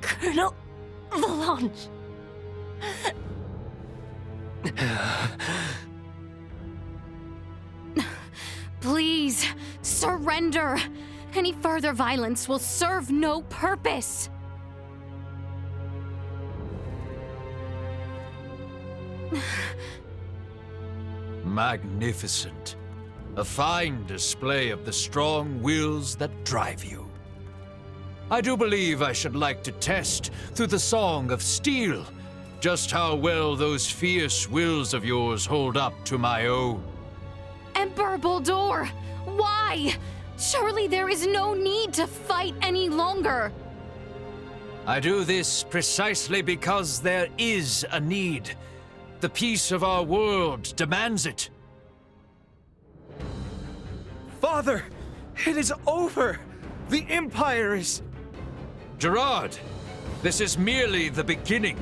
Colonel Valanche. Please, surrender. Any further violence will serve no purpose. Magnificent. A fine display of the strong wills that drive you. I do believe I should like to test, through the Song of Steel, just how well those fierce wills of yours hold up to my own. Emperor Boldur, why? Surely there is no need to fight any longer. I do this precisely because there is a need. The peace of our world demands it. Father, it is over! The Empire is... Gerard, this is merely the beginning.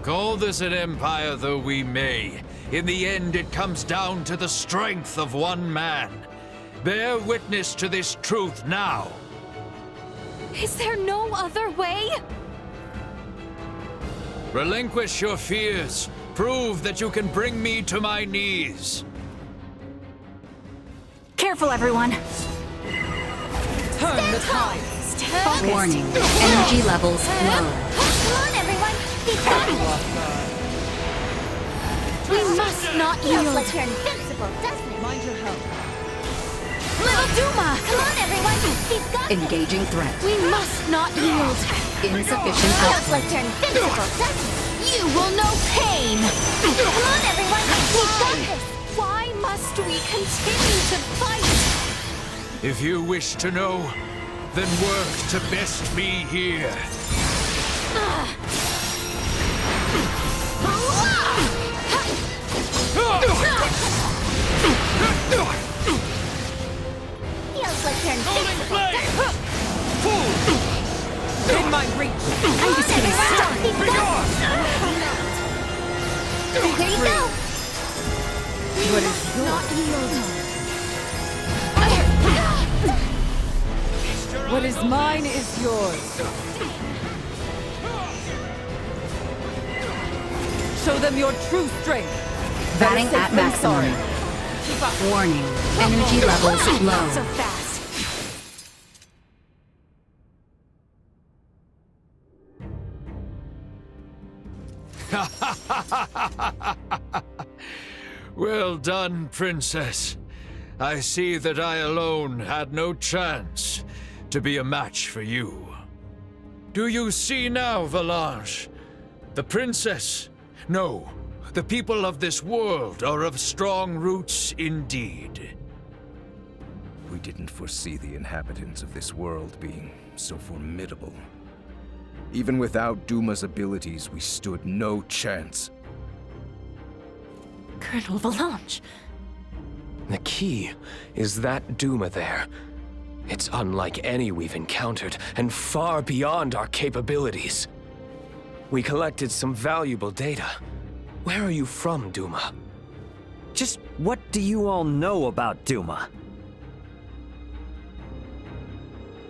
Call this an empire though we may, in the end it comes down to the strength of one man. Bear witness to this truth now. Is there no other way? Relinquish your fears. Prove that you can bring me to my knees. Careful, everyone. Turn the tide! Warning. Energy levels low. Come on, everyone! We've got this! We must not Feels yield. like you're invincible, doesn't it? Mind your health. Little Duma, Come on, everyone! We've got this! Engaging threat. we must not yield. Insufficient Feels output. like you're invincible, doesn't it? You will know pain. Come on, everyone! We've got this! Why must we continue to fight? If you wish to know, then work to best me here. Feels like you're invincible, In my reach! I'm just getting started! We've got this! Here you go! What is Not yield. What is mine is yours. Show them your true strength. Batting Better at safe than maximum. sorry. Keep up. Warning. Energy levels Not so low. fast. Well done, Princess. I see that I alone had no chance to be a match for you. Do you see now, Valanche? The Princess, no, the people of this world are of strong roots indeed. We didn't foresee the inhabitants of this world being so formidable. Even without Duma's abilities, we stood no chance. Colonel Valanche. The key is that Duma there. It's unlike any we've encountered, and far beyond our capabilities. We collected some valuable data. Where are you from, Duma? Just what do you all know about Duma?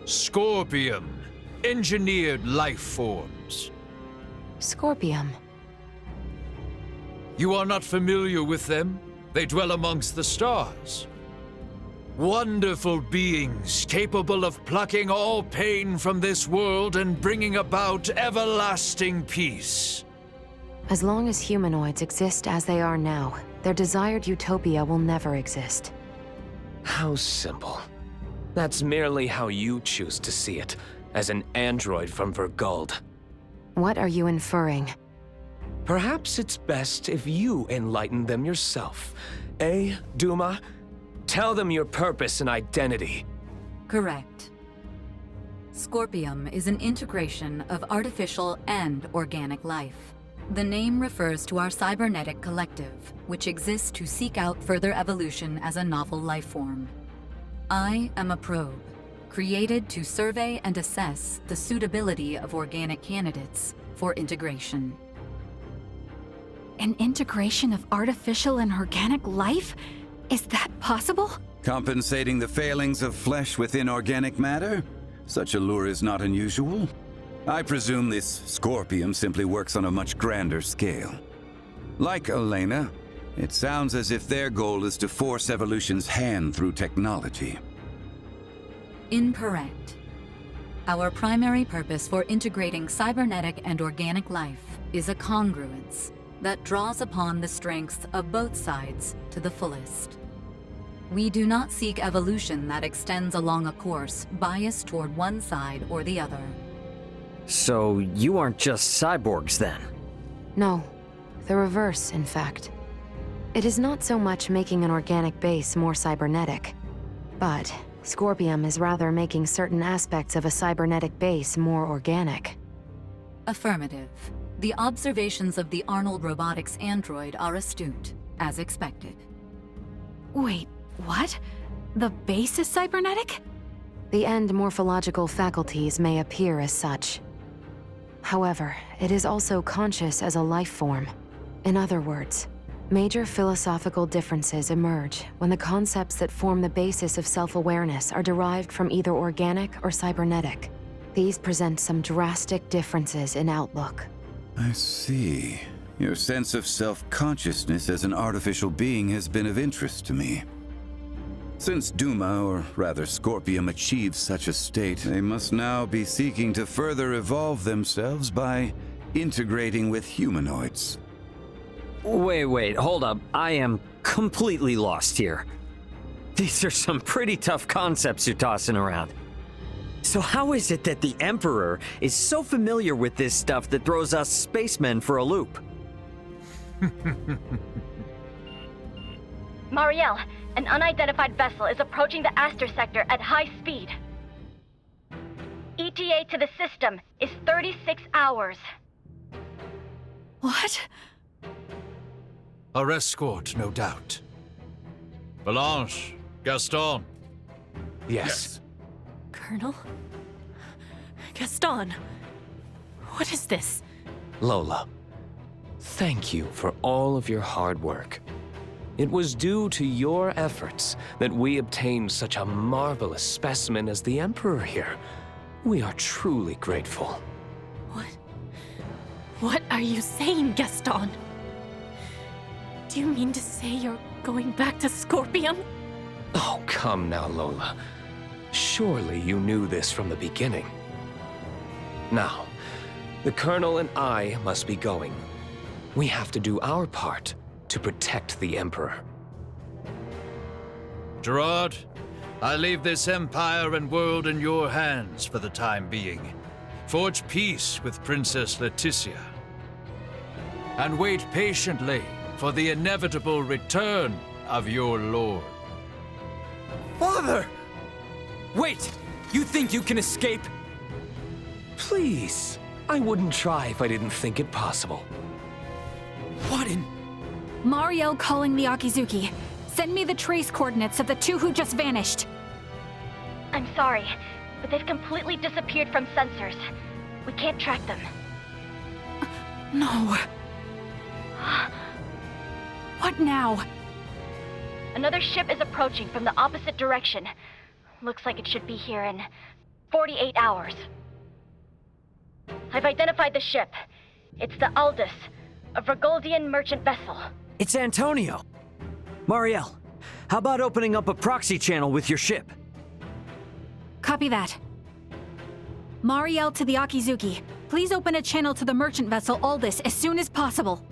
Scorpium, engineered life forms. Scorpium. You are not familiar with them? They dwell amongst the stars. Wonderful beings capable of plucking all pain from this world and bringing about everlasting peace. As long as humanoids exist as they are now, their desired utopia will never exist. How simple. That's merely how you choose to see it, as an android from Verguld. What are you inferring? Perhaps it's best if you enlighten them yourself. Eh, Duma? Tell them your purpose and identity. Correct. Scorpium is an integration of artificial and organic life. The name refers to our cybernetic collective, which exists to seek out further evolution as a novel life form. I am a probe, created to survey and assess the suitability of organic candidates for integration. An integration of artificial and organic life? Is that possible? Compensating the failings of flesh within organic matter? Such a lure is not unusual. I presume this Scorpium simply works on a much grander scale. Like Elena, it sounds as if their goal is to force evolution's hand through technology. Incorrect. Our primary purpose for integrating cybernetic and organic life is a congruence that draws upon the strengths of both sides to the fullest. We do not seek evolution that extends along a course biased toward one side or the other. So you aren't just cyborgs then? No, the reverse, in fact. It is not so much making an organic base more cybernetic, but Scorpium is rather making certain aspects of a cybernetic base more organic. Affirmative. The observations of the Arnold Robotics android are astute, as expected. Wait, what? The base is cybernetic? The end morphological faculties may appear as such. However, it is also conscious as a life form. In other words, major philosophical differences emerge when the concepts that form the basis of self-awareness are derived from either organic or cybernetic. These present some drastic differences in outlook. I see. Your sense of self-consciousness as an artificial being has been of interest to me. Since Duma, or rather Scorpium, achieved such a state, they must now be seeking to further evolve themselves by integrating with humanoids. Wait, hold up. I am completely lost here. These are some pretty tough concepts you're tossing around. So how is it that the Emperor is so familiar with this stuff that throws us spacemen for a loop? Marielle, an unidentified vessel is approaching the Aster sector at high speed. ETA to the system is 36 hours. What? Our escort, no doubt. Valanche, Gaston. Yes. Colonel? Gaston? What is this? Lola, thank you for all of your hard work. It was due to your efforts that we obtained such a marvelous specimen as the Emperor here. We are truly grateful. What are you saying, Gaston? Do you mean to say you're going back to Scorpium? Oh, come now, Lola. Surely you knew this from the beginning. Now, the Colonel and I must be going. We have to do our part to protect the Emperor. Gerard, I leave this empire and world in your hands for the time being. Forge peace with Princess Leticia. And wait patiently for the inevitable return of your lord. Father! Wait! You think you can escape? Please, I wouldn't try if I didn't think it possible. What in... Marielle calling the Akizuki. Send me the trace coordinates of the two who just vanished. I'm sorry, but they've completely disappeared from sensors. We can't track them. No. What now? Another ship is approaching from the opposite direction. Looks like it should be here in 48 hours. I've identified the ship. It's the Aldous, a Vergoldian merchant vessel. It's Antonio. Marielle, how about opening up a proxy channel with your ship? Copy that. Marielle to the Akizuki. Please open a channel to the merchant vessel Aldous as soon as possible.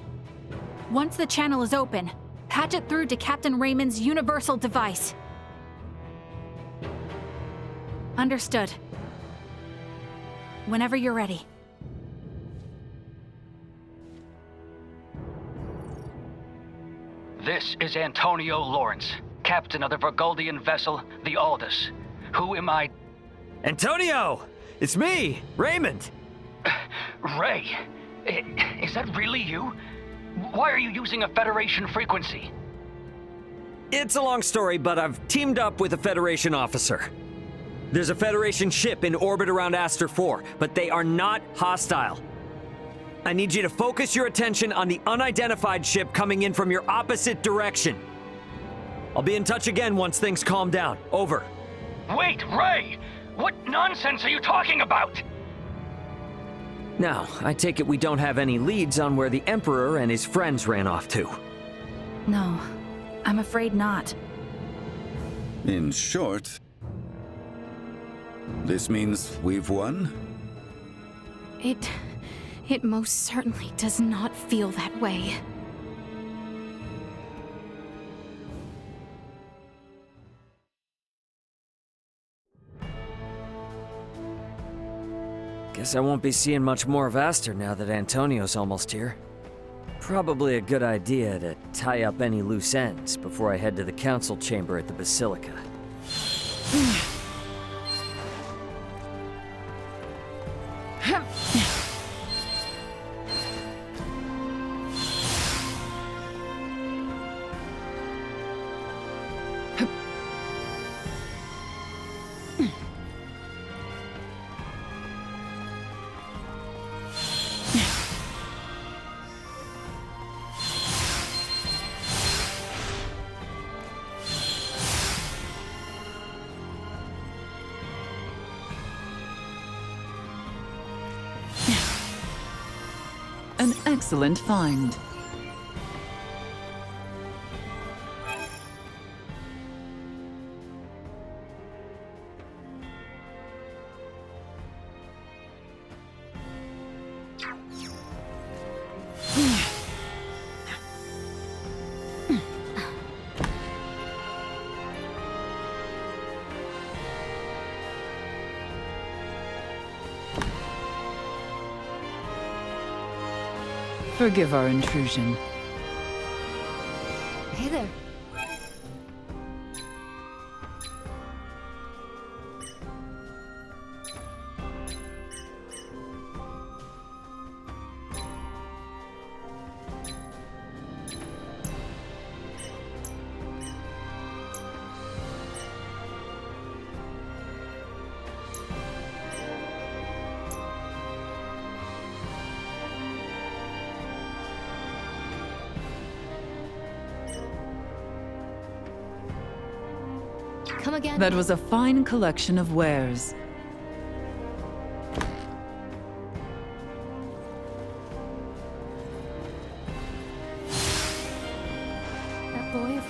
Once the channel is open, patch it through to Captain Raymond's universal device. Understood. Whenever you're ready. This is Antonio Lawrence, captain of the Vergoldian vessel, the Aldous. Who am I? Antonio! It's me, Raymond! Ray, is that really you? Why are you using a Federation frequency? It's a long story, but I've teamed up with a Federation officer. There's a Federation ship in orbit around Aster 4, but they are not hostile. I need you to focus your attention on the unidentified ship coming in from your opposite direction. I'll be in touch again once things calm down. Over. Wait, Ray! What nonsense are you talking about? Now, I take it we don't have any leads on where the Emperor and his friends ran off to. No, I'm afraid not. In short, this means we've won? It most certainly does not feel that way. Guess I won't be seeing much more of Aster now that Antonio's almost here. Probably a good idea to tie up any loose ends before I head to the council chamber at the Basilica. An excellent find. Forgive our intrusion. Hey there. Come again. That was a fine collection of wares. That boy of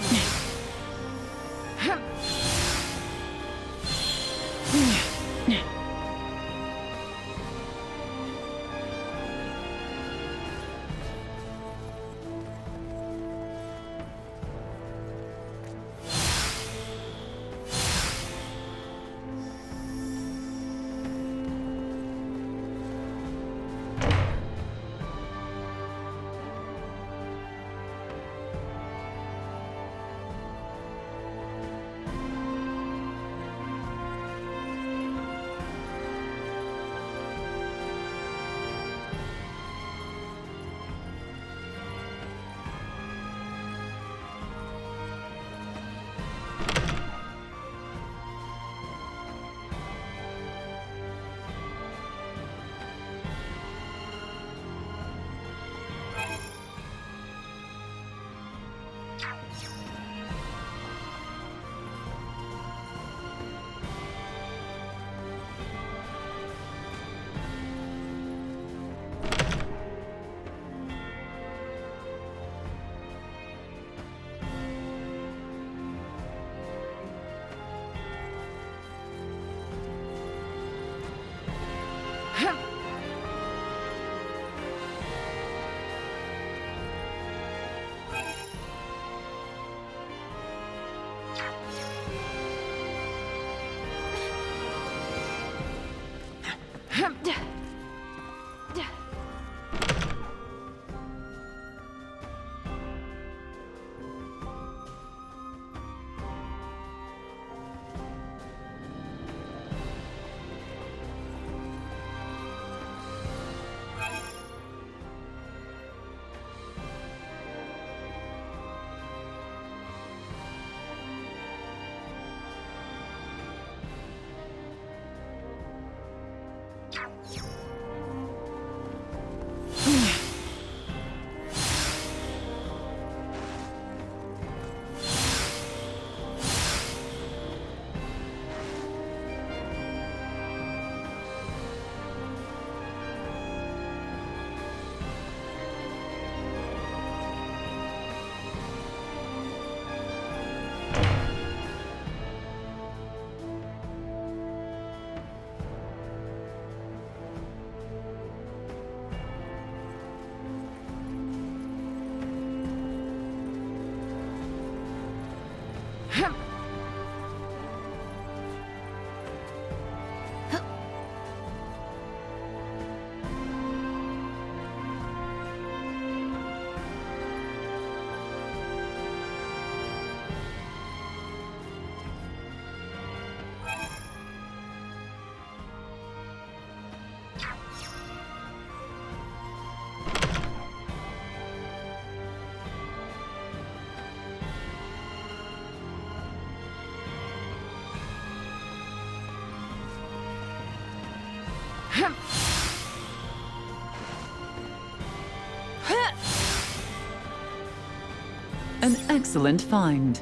An excellent find.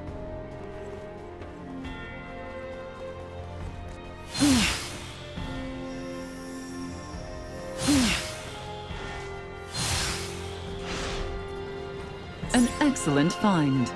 An excellent find.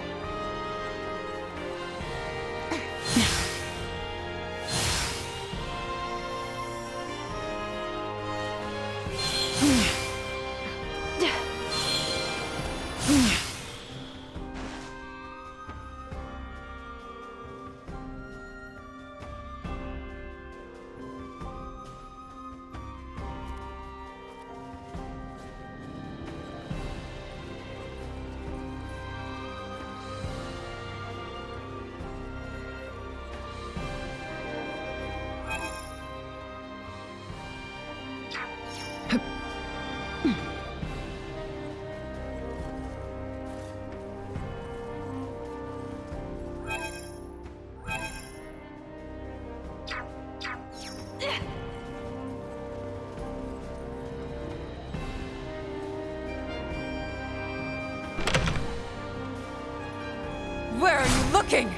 Where are you looking?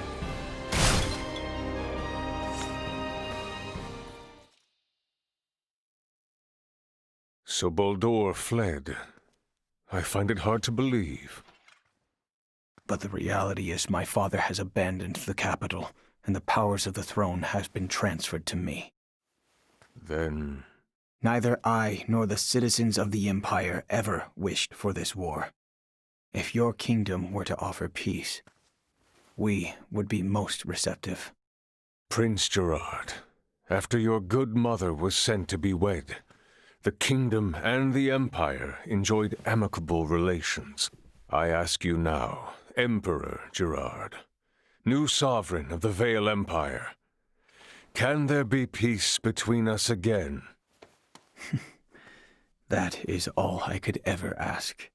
So Baldur fled. I find it hard to believe. But the reality is my father has abandoned the capital, and the powers of the throne have been transferred to me. Then... Neither I nor the citizens of the Empire ever wished for this war. If your kingdom were to offer peace, we would be most receptive. Prince Gerard, after your good mother was sent to be wed, the kingdom and the Empire enjoyed amicable relations. I ask you now, Emperor Gerard, new sovereign of the Vale Empire, can there be peace between us again? That is all I could ever ask.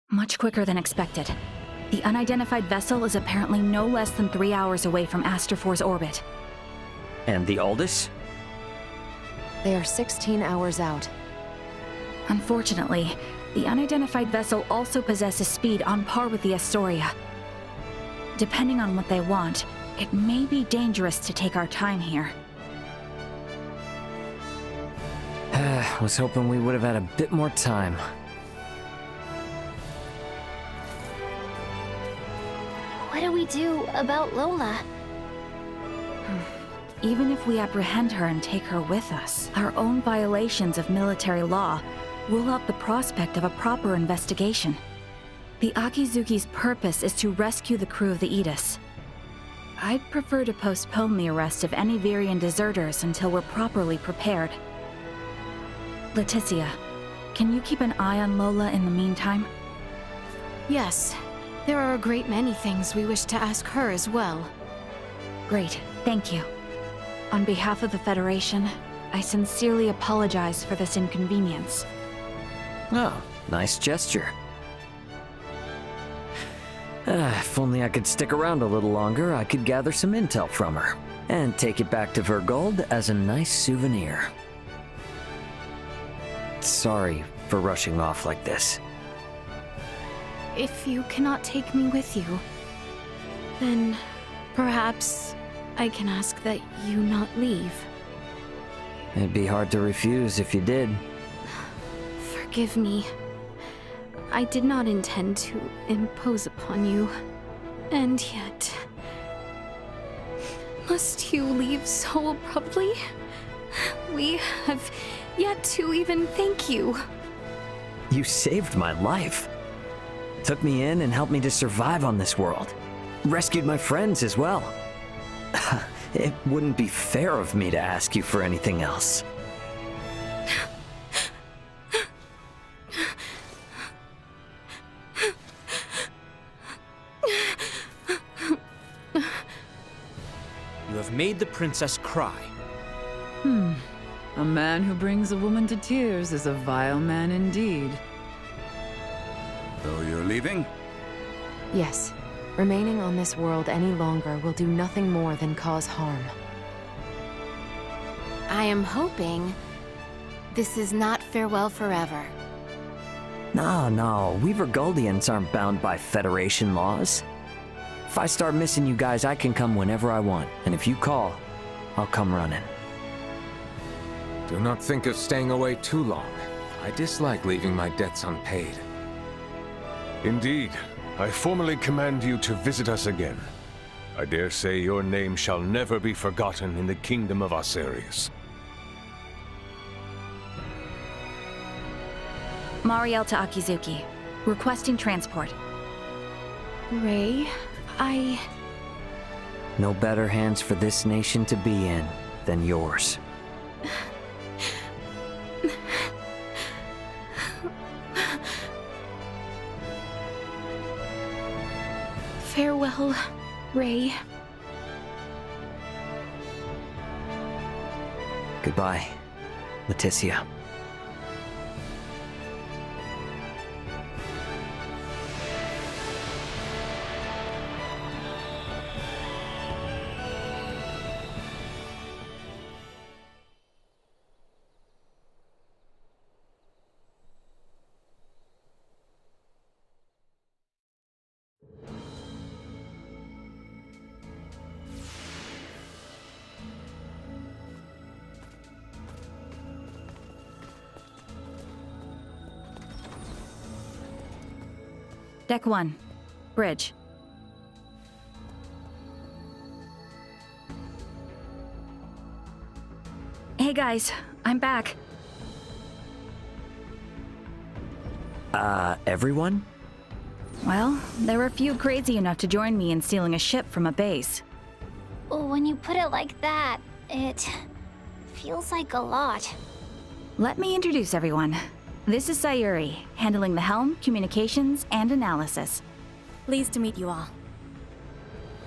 Much quicker than expected. The unidentified vessel is apparently no less than 3 hours away from Aster 4's orbit. And the Aldous? They are 16 hours out. Unfortunately, the unidentified vessel also possesses speed on par with the Astoria. Depending on what they want, it may be dangerous to take our time here. Was hoping we would have had a bit more time. What do we do about Lola? Even if we apprehend her and take her with us, our own violations of military law rule out the prospect of a proper investigation. The Akizuki's purpose is to rescue the crew of the Aegis. I'd prefer to postpone the arrest of any Virian deserters until we're properly prepared. Leticia, can you keep an eye on Lola in the meantime? Yes. There are a great many things we wish to ask her as well. Great, thank you. On behalf of the Federation, I sincerely apologize for this inconvenience. Oh, nice gesture. If only I could stick around a little longer, I could gather some intel from her, and take it back to Vergold as a nice souvenir. Sorry for rushing off like this. If you cannot take me with you, then perhaps I can ask that you not leave. It'd be hard to refuse if you did. Forgive me. I did not intend to impose upon you. And yet... Must you leave so abruptly? We have yet to even thank you. You saved my life. Took me in and helped me to survive on this world. Rescued my friends as well. It wouldn't be fair of me to ask you for anything else. You have made the princess cry. A man who brings a woman to tears is a vile man indeed. So you're leaving? Yes. Remaining on this world any longer will do nothing more than cause harm. I am hoping this is not farewell forever. No, we Vergoldians aren't bound by Federation laws. If I start missing you guys, I can come whenever I want, and if you call, I'll come running. Do not think of staying away too long. I dislike leaving my debts unpaid. Indeed, I formally command you to visit us again. I dare say your name shall never be forgotten in the kingdom of Asarius. Mariel to Akizuki. Requesting transport. Ray, No better hands for this nation to be in than yours. Farewell, Ray. Goodbye, Leticia. Deck 1. Bridge. Hey guys, I'm back. Everyone? Well, there were a few crazy enough to join me in stealing a ship from a base. When you put it like that, it feels like a lot. Let me introduce everyone. This is Sayuri, handling the helm, communications, and analysis. Pleased to meet you all.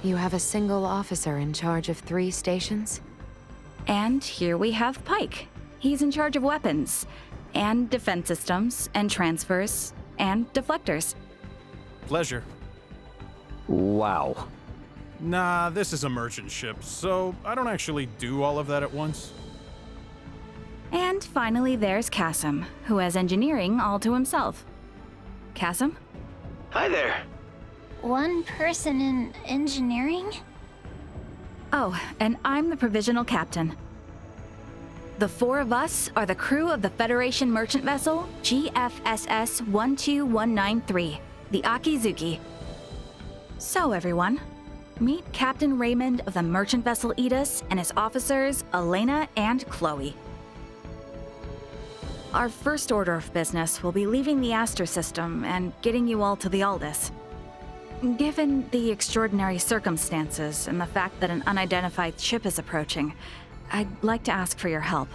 You have a single officer in charge of 3 stations? And here we have Pike. He's in charge of weapons, and defense systems, and transfers, and deflectors. Pleasure. Wow. Nah, this is a merchant ship, so I don't actually do all of that at once. And finally, there's Kasim, who has engineering all to himself. Kasim? Hi there. One person in engineering? Oh, and I'm the provisional captain. The 4 of us are the crew of the Federation merchant vessel GFSS 12193, the Akizuki. So everyone, meet Captain Raymond of the merchant vessel Edis and his officers Elena and Chloe. Our first order of business will be leaving the Aster system and getting you all to the Aldis. Given the extraordinary circumstances and the fact that an unidentified ship is approaching, I'd like to ask for your help.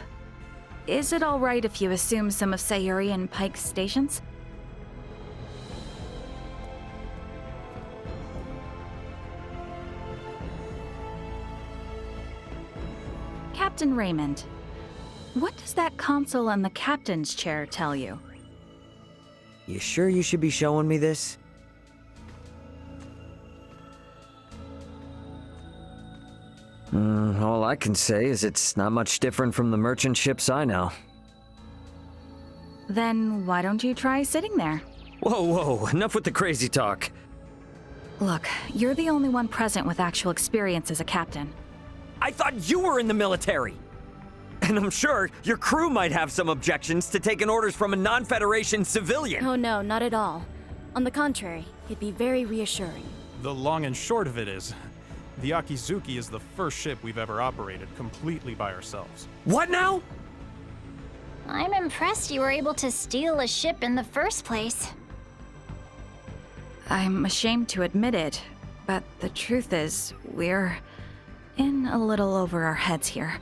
Is it all right if you assume some of Sayuri and Pike's stations? Captain Raymond, what does that console on the captain's chair tell you? You sure you should be showing me this? All I can say is it's not much different from the merchant ships I know. Then why don't you try sitting there? Whoa, enough with the crazy talk. Look, you're the only one present with actual experience as a captain. I thought you were in the military! And I'm sure your crew might have some objections to taking orders from a non-Federation civilian. Oh no, not at all. On the contrary, it'd be very reassuring. The long and short of it is, the Akizuki is the first ship we've ever operated completely by ourselves. What now? I'm impressed you were able to steal a ship in the first place. I'm ashamed to admit it, but the truth is, we're in a little over our heads here.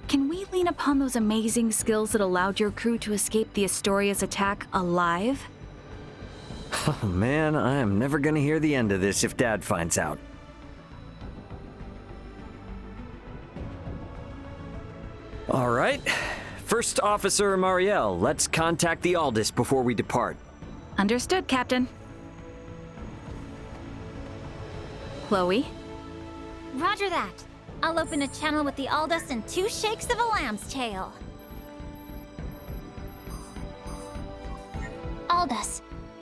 Can we lean upon those amazing skills that allowed your crew to escape the Astoria's attack alive? Oh man, I am never gonna hear the end of this if Dad finds out. All right. First Officer Mariel, let's contact the Aldis before we depart. Understood, Captain. Chloe? Roger that. I'll open a channel with the Aldous and 2 shakes of a lamb's tail. Aldous,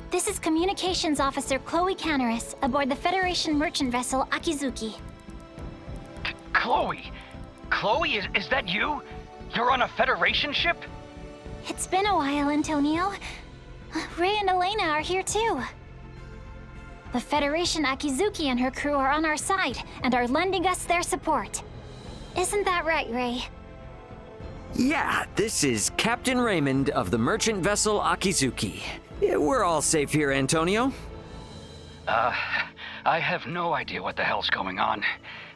this is Communications Officer Chloe Canaris aboard the Federation merchant vessel Akizuki. Chloe? Chloe, is that you? You're on a Federation ship? It's been a while, Antonio. Ray and Elena are here too. The Federation Akizuki and her crew are on our side and are lending us their support. Isn't that right, Ray? Yeah, this is Captain Raymond of the merchant vessel Akizuki. Yeah, we're all safe here, Antonio. I have no idea what the hell's going on,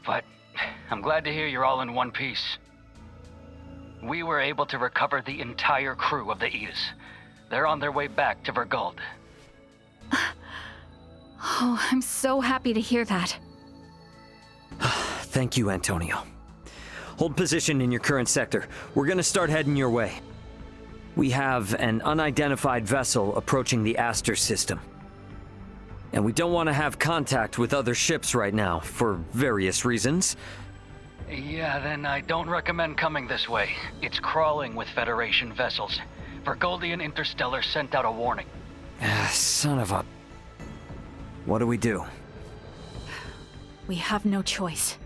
but I'm glad to hear you're all in one piece. We were able to recover the entire crew of the Aegis. They're on their way back to Verguld. Oh, I'm so happy to hear that. Thank you, Antonio. Hold position in your current sector. We're gonna start heading your way. We have an unidentified vessel approaching the Aster system. And we don't want to have contact with other ships right now, for various reasons. Yeah, then I don't recommend coming this way. It's crawling with Federation vessels. Verguldian Interstellar sent out a warning. Son of a... What do we do? We have no choice.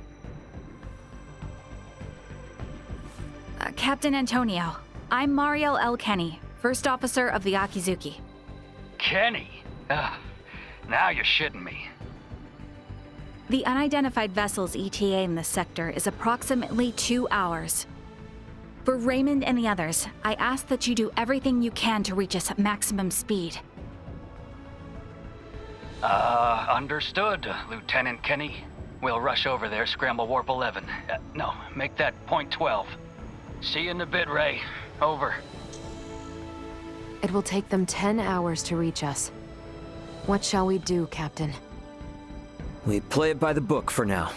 Captain Antonio, I'm Mariel L. Kenny, First Officer of the Akizuki. Kenny? Now you're shitting me. The unidentified vessel's ETA in this sector is approximately 2 hours. For Raymond and the others, I ask that you do everything you can to reach us at maximum speed. Understood, Lieutenant Kenny. We'll rush over there, scramble warp 11. No, make that point 12. See you in a bit, Ray. Over. It will take them 10 hours to reach us. What shall we do, Captain? We play it by the book for now.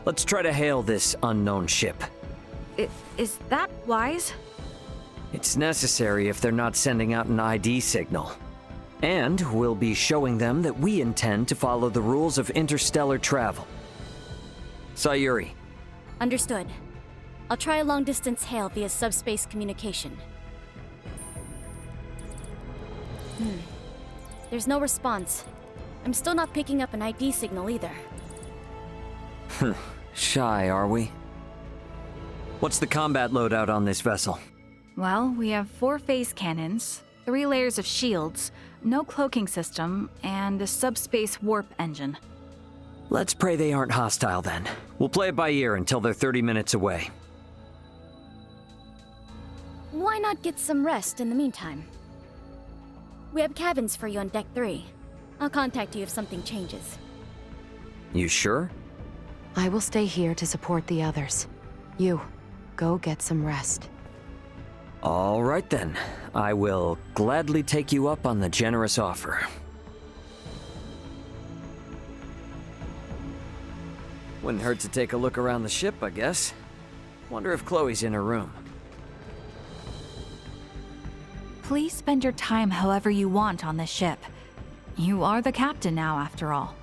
Let's try to hail this unknown ship. Is that wise? It's necessary if they're not sending out an ID signal. And we'll be showing them that we intend to follow the rules of interstellar travel. Sayuri. Understood. I'll try a long-distance hail via subspace communication. There's no response. I'm still not picking up an ID signal either. Shy, are we? What's the combat loadout on this vessel? Well, we have 4 phase cannons, 3 layers of shields, no cloaking system, and a subspace warp engine. Let's pray they aren't hostile then. We'll play it by ear until they're 30 minutes away. Why not get some rest in the meantime? We have cabins for you on Deck 3. I'll contact you if something changes. You sure? I will stay here to support the others. You, go get some rest. All right then. I will gladly take you up on the generous offer. Wouldn't hurt to take a look around the ship, I guess. Wonder if Chloe's in her room. Please spend your time however you want on this ship. You are the captain now, after all.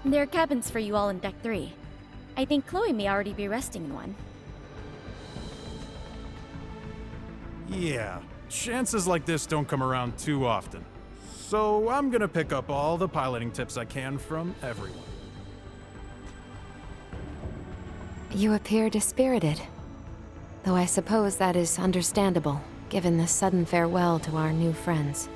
There are cabins for you all in Deck 3. I think Chloe may already be resting in one. Yeah, chances like this don't come around too often. So I'm gonna pick up all the piloting tips I can from everyone. You appear dispirited. Though I suppose that is understandable, given the sudden farewell to our new friends.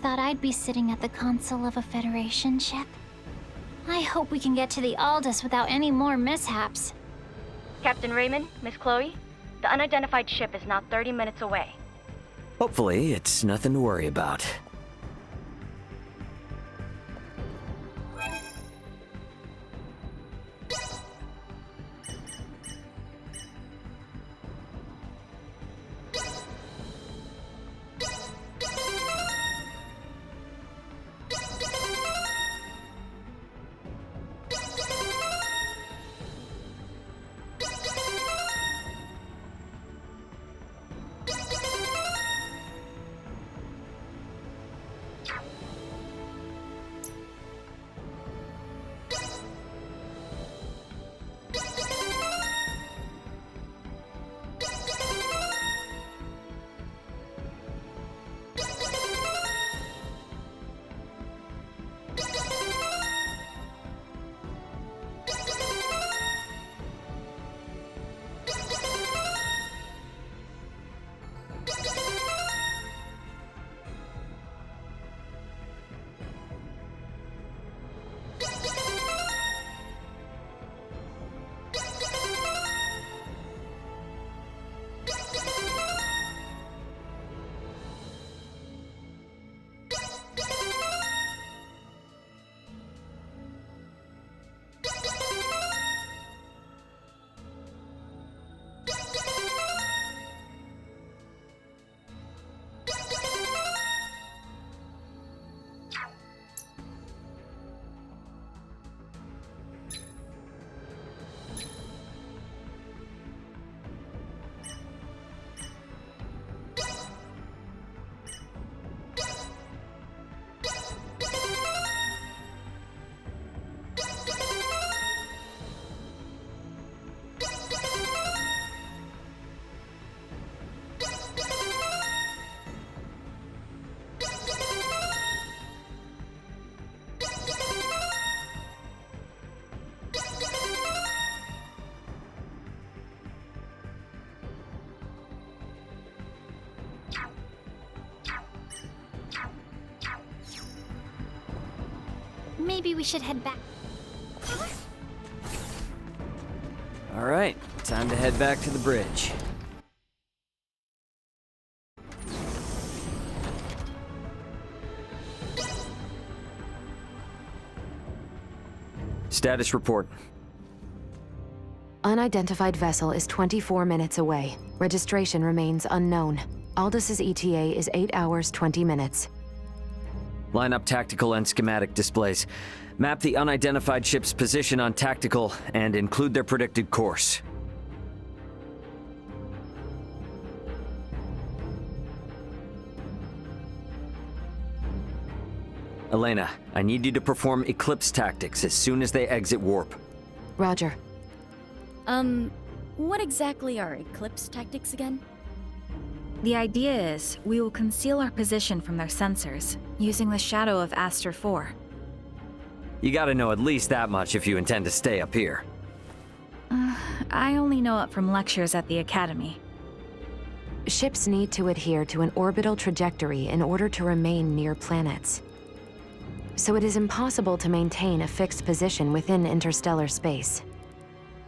thought I'd be sitting at the console of a Federation ship. I hope we can get to the Aldous without any more mishaps. Captain Raymond, Miss Chloe, the unidentified ship is now 30 minutes away. Hopefully, it's nothing to worry about. Maybe we should head back. All right, time to head back to the bridge. Status report. Unidentified vessel is 24 minutes away. Registration remains unknown. Aldous' ETA is 8 hours, 20 minutes. Line up tactical and schematic displays. Map the unidentified ship's position on tactical and include their predicted course. Elena, I need you to perform Eclipse tactics as soon as they exit warp. Roger. What exactly are Eclipse tactics again? The idea is, we will conceal our position from their sensors, using the shadow of Aster 4. You gotta know at least that much if you intend to stay up here. I only know it from lectures at the Academy. Ships need to adhere to an orbital trajectory in order to remain near planets. So it is impossible to maintain a fixed position within interstellar space.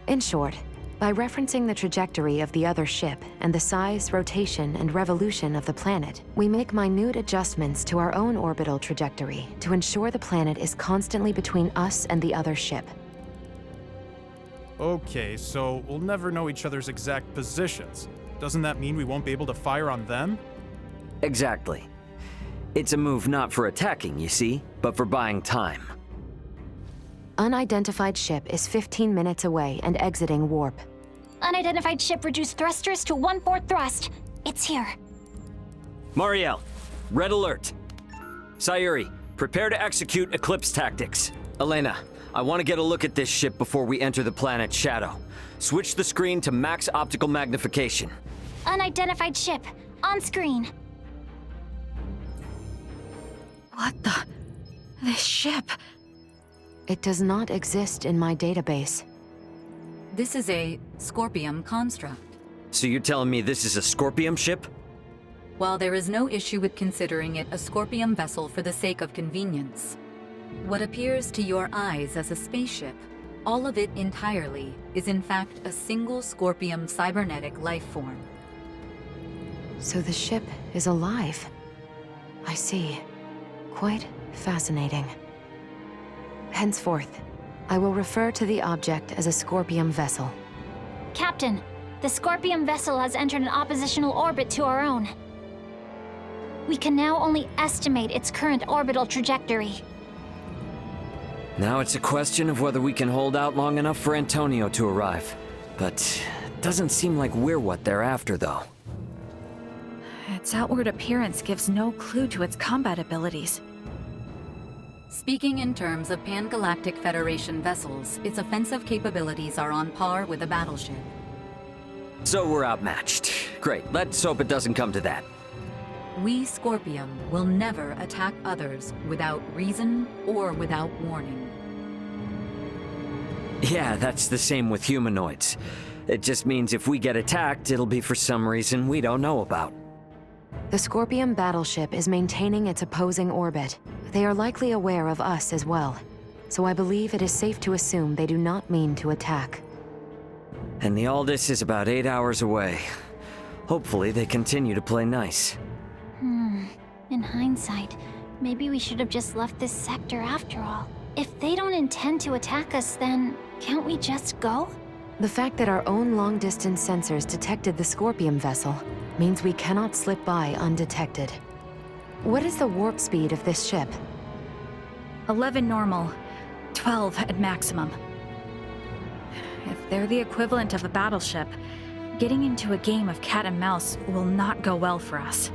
In short, by referencing the trajectory of the other ship and the size, rotation, and revolution of the planet, we make minute adjustments to our own orbital trajectory to ensure the planet is constantly between us and the other ship. Okay, so we'll never know each other's exact positions. Doesn't that mean we won't be able to fire on them? Exactly. It's a move not for attacking, you see, but for buying time. Unidentified ship is 15 minutes away and exiting warp. Unidentified ship reduced thrusters to 1/4 thrust. It's here. Mariel, red alert. Sayuri, prepare to execute Eclipse tactics. Elena, I want to get a look at this ship before we enter the planet Shadow. Switch the screen to max optical magnification. Unidentified ship. On screen. What the? This ship? It does not exist in my database. This is a Scorpium construct. So you're telling me this is a Scorpium ship? while there is no issue with considering it a Scorpium vessel for the sake of convenience. What appears to your eyes as a spaceship, all of it entirely, is in fact a single Scorpium cybernetic life form. So the ship is alive. I see. Quite fascinating. Henceforth, I will refer to the object as a Scorpium vessel. Captain, the Scorpium vessel has entered an oppositional orbit to our own. We can now only estimate its current orbital trajectory. Now it's a question of whether we can hold out long enough for Antonio to arrive. But it doesn't seem like we're what they're after, though. Its outward appearance gives no clue to its combat abilities. Speaking in terms of Pan-Galactic Federation vessels, its offensive capabilities are on par with a battleship. So we're outmatched. Great, let's hope it doesn't come to that. We, Scorpium, will never attack others without reason or without warning. Yeah, that's the same with humanoids. It just means if we get attacked, it'll be for some reason we don't know about. The Scorpium battleship is maintaining its opposing orbit. They are likely aware of us as well, so I believe it is safe to assume they do not mean to attack. And the Aldous is about 8 hours away. Hopefully they continue to play nice. In hindsight, maybe we should have just left this sector after all. If they don't intend to attack us, then can't we just go? The fact that our own long-distance sensors detected the Scorpium vessel means we cannot slip by undetected. What is the warp speed of this ship? 11 normal, 12 at maximum. If they're the equivalent of a battleship, getting into a game of cat and mouse will not go well for us.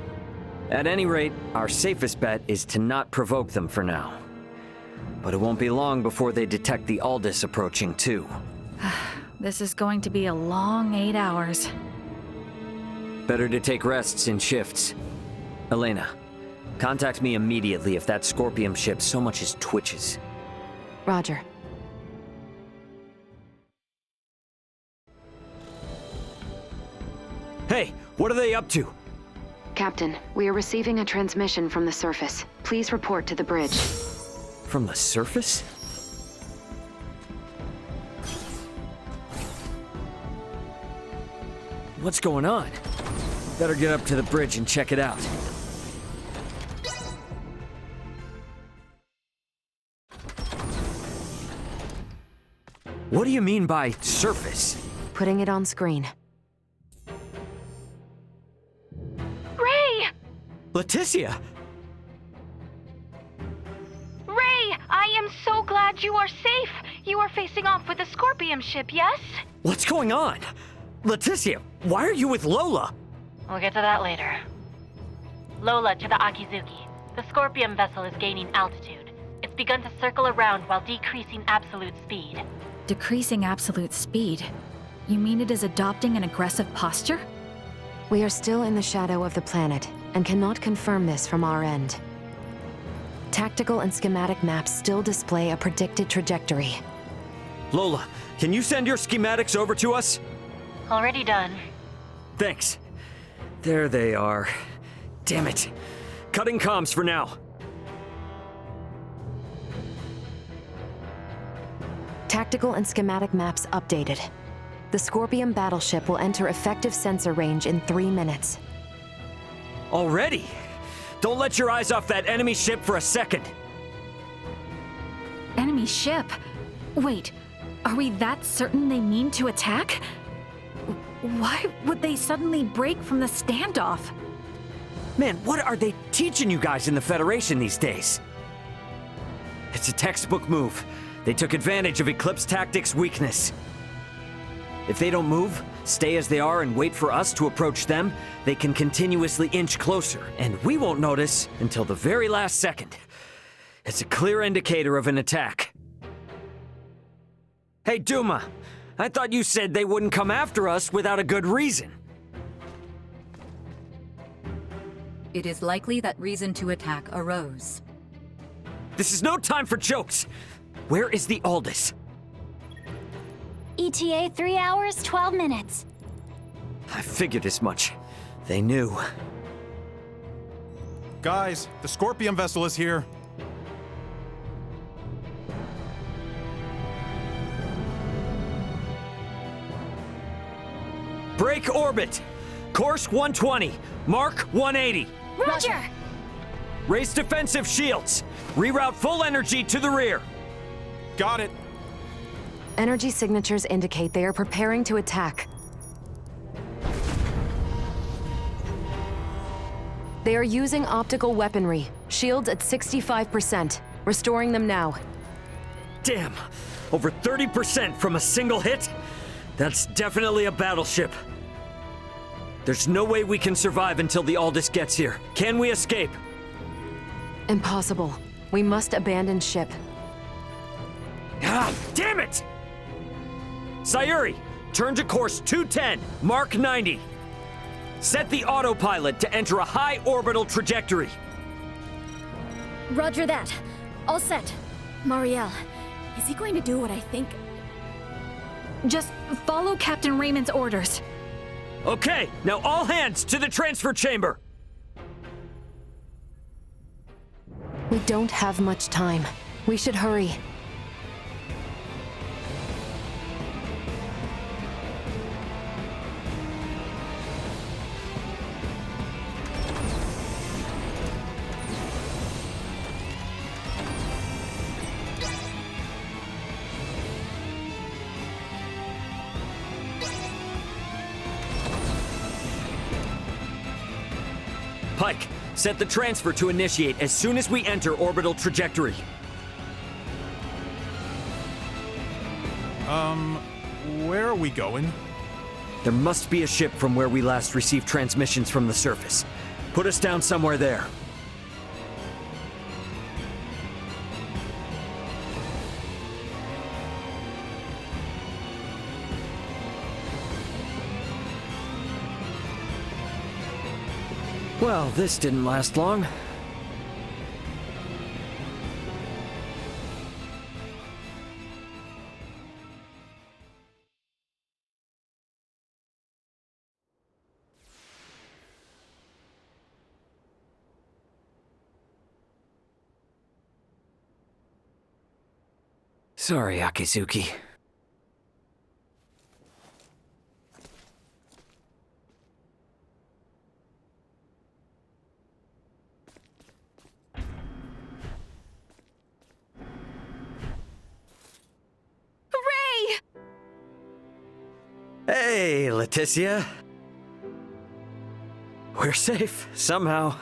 At any rate, our safest bet is to not provoke them for now. But it won't be long before they detect the Aldous approaching, too. This is going to be a long 8 hours. Better to take rests in shifts. Elena, contact me immediately if that Scorpium ship so much as twitches. Roger. Hey, what are they up to? Captain, we are receiving a transmission from the surface. Please report to the bridge. From the surface? What's going on? Better get up to the bridge and check it out. What do you mean by surface? Putting it on screen. Ray! Leticia! Ray, I am so glad you are safe. You are facing off with a Scorpium ship, yes? What's going on? Leticia, why are you with Lola? We'll get to that later. Lola to the Akizuki. The Scorpium vessel is gaining altitude. It's begun to circle around while decreasing absolute speed. Decreasing absolute speed? You mean it is adopting an aggressive posture? We are still in the shadow of the planet, and cannot confirm this from our end. Tactical and schematic maps still display a predicted trajectory. Lola, can you send your schematics over to us? Already done. Thanks. There they are. Damn it. Cutting comms for now. Tactical and schematic maps updated. The Scorpium battleship will enter effective sensor range in 3 minutes. Already? Don't let your eyes off that enemy ship for a second. Enemy ship? Wait, are we that certain they mean to attack? Why would they suddenly break from the standoff? Man, what are they teaching you guys in the Federation these days? It's a textbook move. They took advantage of Eclipse Tactics' weakness. If they don't move, stay as they are and wait for us to approach them, they can continuously inch closer, and we won't notice until the very last second. It's a clear indicator of an attack. Hey, Duma, I thought you said they wouldn't come after us without a good reason. It is likely that reason to attack arose. This is no time for jokes! Where is the Aldous? ETA 3 hours, 12 minutes. I figured as much. They knew. Guys, the Scorpion vessel is here. Break orbit! Course 120, Mark 180. Roger! Raise defensive shields. Reroute full energy to the rear. Got it. Energy signatures indicate they are preparing to attack. They are using optical weaponry. Shields at 65%. Restoring them now. Damn, over 30% from a single hit? That's definitely a battleship. There's no way we can survive until the Aldous gets here. Can we escape? Impossible. We must abandon ship. Ah, damn it! Sayuri, turn to course 210, Mark 90. Set the autopilot to enter a high orbital trajectory. Roger that. All set. Marielle, is he going to do what I think? Just follow Captain Raymond's orders. Okay, now all hands to the transfer chamber. We don't have much time. We should hurry. Pike, set the transfer to initiate as soon as we enter orbital trajectory. Where are we going? There must be a ship from where we last received transmissions from the surface. Put us down somewhere there. Well, this didn't last long. Sorry, Akizuki. Hey, Leticia. We're safe, somehow.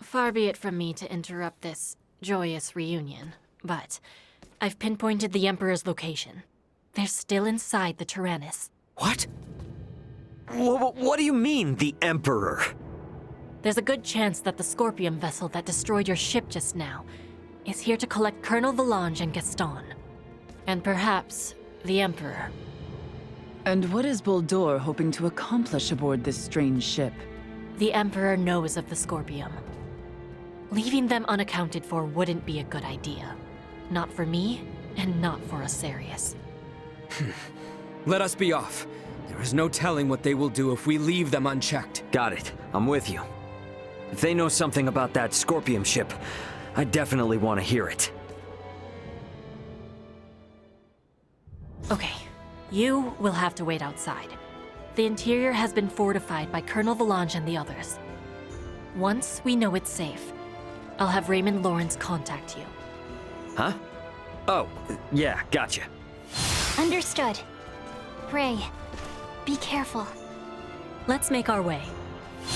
Far be it from me to interrupt this joyous reunion, but I've pinpointed the Emperor's location. They're still inside the Tyrannus. What? What do you mean, the Emperor? There's a good chance that the Scorpion vessel that destroyed your ship just now is here to collect Colonel Valange and Gaston. And perhaps the Emperor. And what is Boldore hoping to accomplish aboard this strange ship? The Emperor knows of the Scorpion. Leaving them unaccounted for wouldn't be a good idea. Not for me, and not for Asarius. Let us be off. There is no telling what they will do if we leave them unchecked. Got it. I'm with you. If they know something about that Scorpion ship, I definitely want to hear it. Okay, you will have to wait outside. The interior has been fortified by Colonel Valange and the others. Once we know it's safe, I'll have Raymond Lawrence contact you. Huh? Oh, yeah, gotcha. Understood. Ray, be careful. Let's make our way.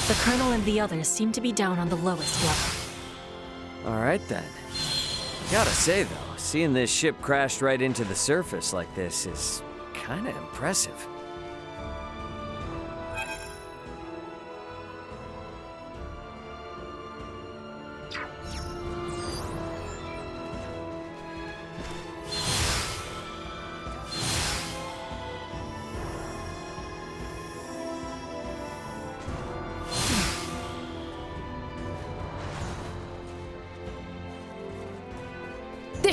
The Colonel and the others seem to be down on the lowest level. Alright then. Gotta say though, seeing this ship crash right into the surface like this is kinda impressive.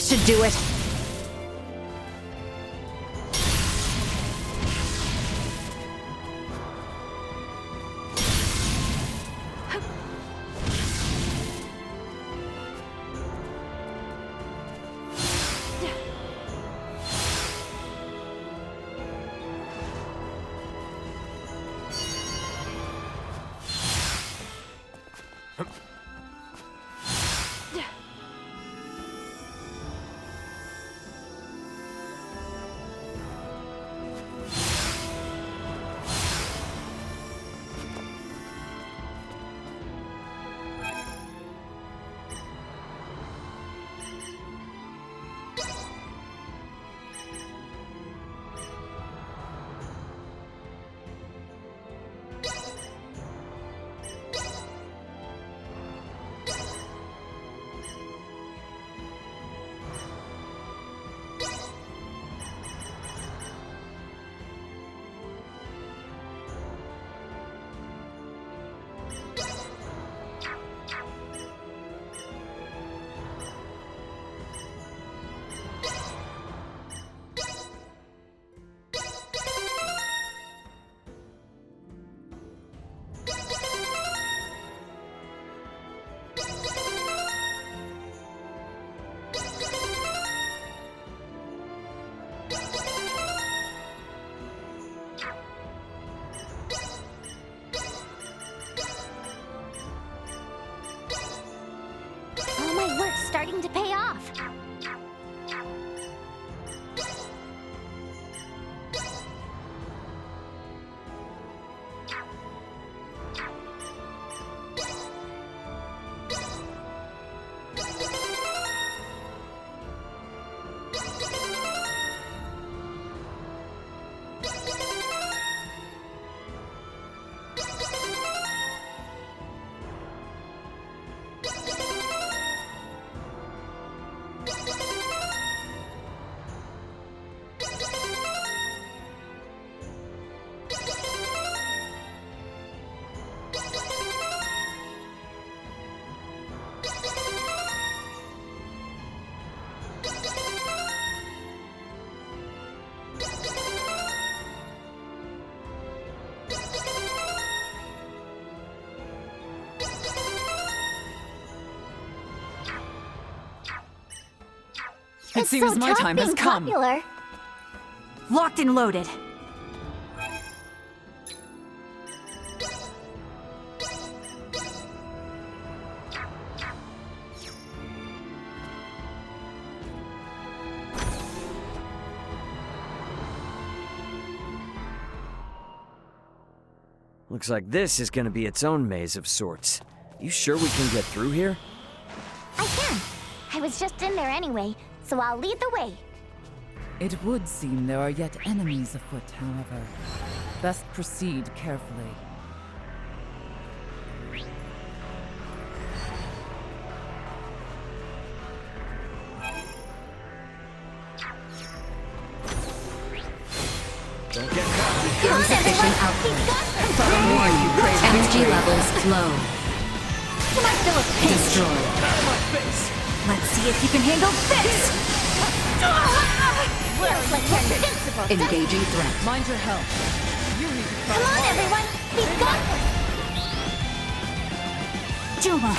should do it. All my work's starting to pay off. It seems my time has come. Popular. Locked and loaded. Looks like this is gonna be its own maze of sorts. You sure we can get through here? I can. I was just in there anyway, so I'll lead the way. It would seem there are yet enemies afoot, however. Best proceed carefully. Don't get caught. Insufficient output. Warning. Energy levels low. Come on, Philip. Destroyed. Let's see if you can handle this! Feels like you're invincible. Engaging threat. Mind your health. You need to Come on, everyone. We've got this. Juma!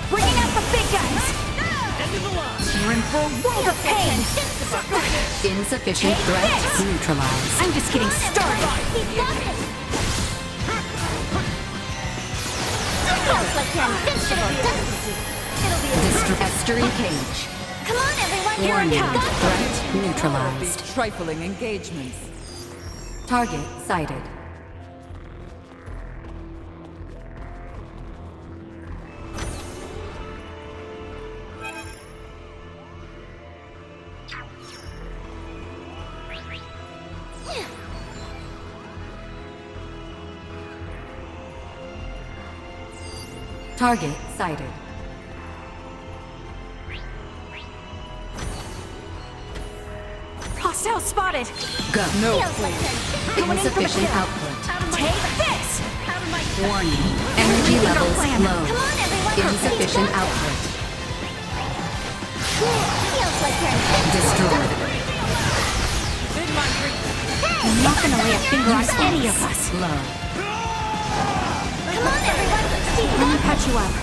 Bringing out the big guns! You're in for a world of pain! Insufficient threat neutralized. I'm just getting started! We've got this. Feels like you're invincible, doesn't it? Estuary cage. Come on, everyone. Warning. We've got this. Threat neutralized. Trifling engagements. Target sighted. Target sighted. Hostile spotted! Go. No, Feels like please. you're Insufficient output. Take this! Warning. Energy levels plan. low. Come on, everyone. Insufficient output. Feels like you're invincible. Destroyed. You're not gonna lay a finger on any of us. Low. Come on, everyone. Steve, Let me patch you up.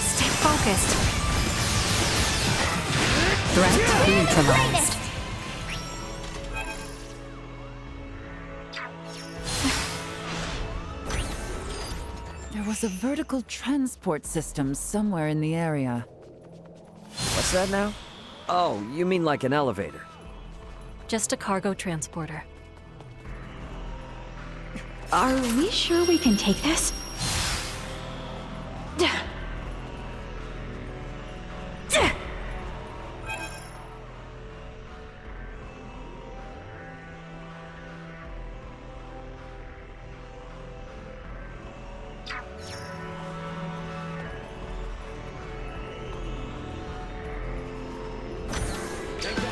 Stay focused. Threat neutralized. There was a vertical transport system somewhere in the area. What's that now? Oh, you mean like an elevator? Just a cargo transporter. Are we sure we can take this?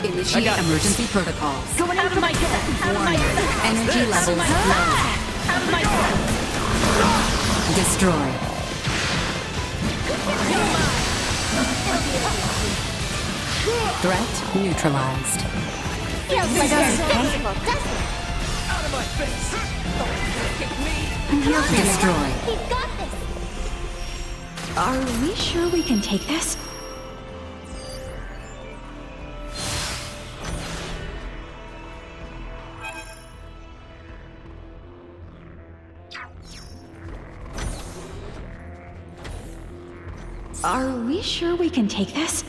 Initiate emergency protocols. Going out of my head. Warning. Energy levels low. Out of my head. Destroyed. Threat neutralized. Feels like you're invincible, doesn't it? I'm here for you. Destroyed. We've got this. Are we sure we can take this? Are we sure we can take this?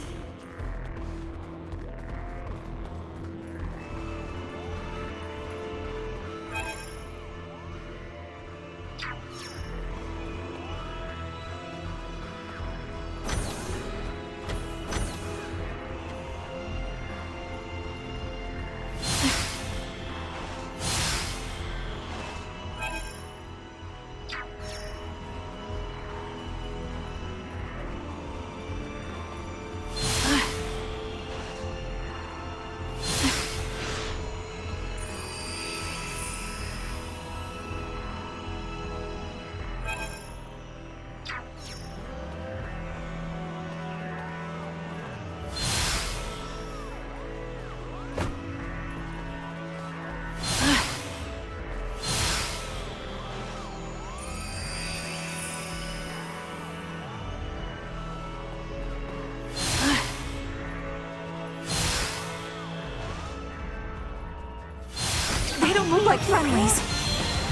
They don't look like friendlies.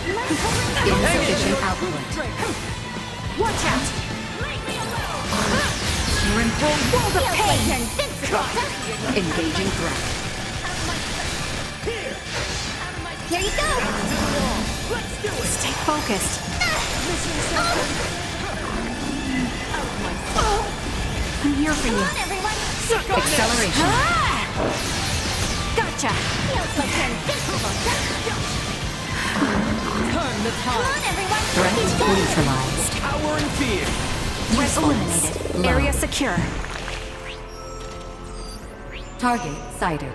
Insufficient output. Watch out! You're in for a world of pain! Engaging threat. Here you go. Stay focused. I'm here for Come you. on, everyone. Acceleration. Gotcha! Feels like you're invincible, doesn't it? Turn the Come tide. on, everyone. Threat neutralized. Power and fear. Threat eliminated. Low. Area secure. Target sighted.